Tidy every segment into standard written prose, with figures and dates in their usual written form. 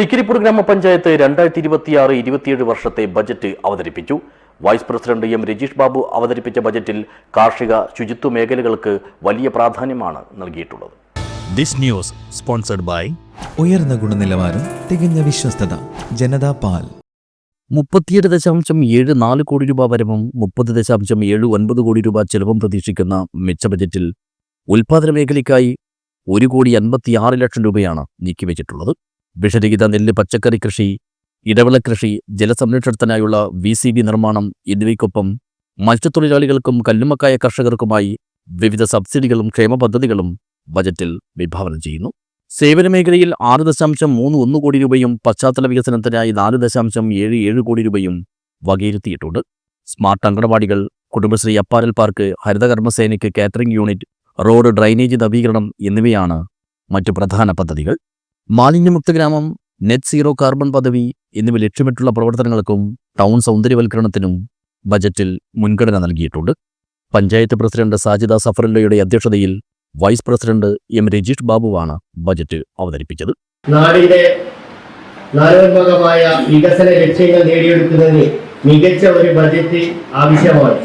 തൃക്കരിപ്പൂർ ഗ്രാമപഞ്ചായത്ത് 2026-27 വർഷത്തെ ബജറ്റ് അവതരിപ്പിച്ചു. Vice president M Rajeesh Babu അവതരിപ്പിച്ച ബജറ്റിൽ കാർഷിക ശുചിത്വ മേഖലകൾക്ക് വലിയ പ്രാധാന്യമാണ് നൽകിയിട്ടുള്ളത്. ദിസ് ന്യൂസ് സ്പോൺസർഡ് ബൈ ഉയർന്ന ഗുണനിലവാരം, തികഞ്ഞ വിശ്വസ്തത, ജനതാ പാൽ. 37.74 കോടി രൂപ വരവും 30.79 കോടി രൂപ ചെലവും പ്രതീക്ഷിക്കുന്ന മിച്ച ബജറ്റിൽ ഉൽപാദന മേഖലയ്ക്കായി 1,56 ലക്ഷം രൂപയാണ് നീക്കിവെച്ചിട്ടുള്ളത്. വിഷരഹിത നെല്ല്, പച്ചക്കറി കൃഷി, ഇടവിള കൃഷി, ജലസംരക്ഷണത്തിനായുള്ള VCB നിർമ്മാണം എന്നിവയ്ക്കൊപ്പം മത്സ്യത്തൊഴിലാളികൾക്കും കല്ലുമക്കായ കർഷകർക്കുമായി വിവിധ സബ്സിഡികളും ക്ഷേമ പദ്ധതികളും ബജറ്റിൽ വിഭാവനം ചെയ്യുന്നു. സേവന മേഖലയിൽ 6.31 കോടി രൂപയും പശ്ചാത്തല വികസനത്തിനായി 4.77 കോടി രൂപയും വകയിരുത്തിയിട്ടുണ്ട്. സ്മാർട്ട് അങ്കണവാടികൾ, കുടുംബശ്രീ അപ്പാരൽ പാർക്ക്, ഹരിതകർമ്മസേനയ്ക്ക് കാറ്ററിംഗ് യൂണിറ്റ്, റോഡ് ഡ്രൈനേജ് നവീകരണം എന്നിവയാണ് മറ്റു പ്രധാന പദ്ധതികൾ. മാലിന്യമുക്ത ഗ്രാമം, നെറ്റ് സീറോ കാർബൺ പദവി എന്നിവ ലക്ഷ്യമിട്ടുള്ള പ്രവർത്തനങ്ങൾക്കും ടൗൺ സൗന്ദര്യവൽക്കരണത്തിനും ബജറ്റിൽ മുൻഗണന നൽകിയിട്ടുണ്ട്. പഞ്ചായത്ത് പ്രസിഡന്റ് സാജിദ സഫറുല്ലയുടെ അധ്യക്ഷതയിൽ വൈസ് പ്രസിഡന്റ് എം രജീഷ് ബാബുവാണ് ബജറ്റ് അവതരിപ്പിച്ചത്. നാടിന്റെ നാലോന്മുഖമായ വികസന ലക്ഷ്യങ്ങൾ നേടിയെടുക്കുന്നതിന് മികച്ച ഒരു ബജറ്റ് ആവശ്യമാണ്.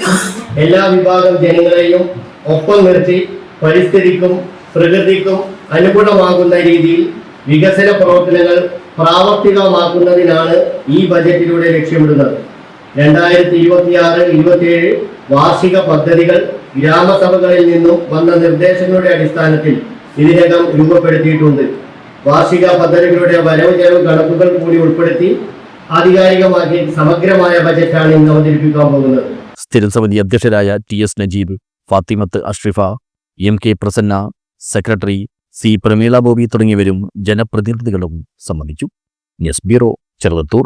എല്ലാ വിഭാഗം ജനങ്ങളെയും ഒപ്പം നിർത്തി പരിസ്ഥിതിക്കും പ്രകൃതിക്കും അനുഗുണമാകുന്ന രീതിയിൽ വികസന പ്രവർത്തനങ്ങൾ പ്രാവർത്തികമാക്കുന്നതിനാണ് ഈ ബജറ്റിലൂടെ ലക്ഷ്യമിടുന്നത്. 2026-27 വാർഷിക പദ്ധതികൾ ഗ്രാമസഭകളിൽ നിന്നും വന്ന നിർദ്ദേശങ്ങളുടെ അടിസ്ഥാനത്തിൽ ഇതിനകം രൂപപ്പെടുത്തിയിട്ടുണ്ട്. വാർഷിക പദ്ധതികളുടെ വരവ് ചെലവ് കണക്കുകൾ കൂടി ഉൾപ്പെടുത്തി ആധികാരികമാക്കി സമഗ്രമായ ബജറ്റാണ് ഇന്ന് അവതരിപ്പിക്കാൻ പോകുന്നത്. സ്ഥിരം സമിതി അധ്യക്ഷരായ TS Najeeb, Fathimath Ashrifa, MK Prasanna, secretary C Prameela Bobby തുടങ്ങിയവരും ജനപ്രതിനിധികളും സംബന്ധിച്ചു. News bureau, Cheruvathur.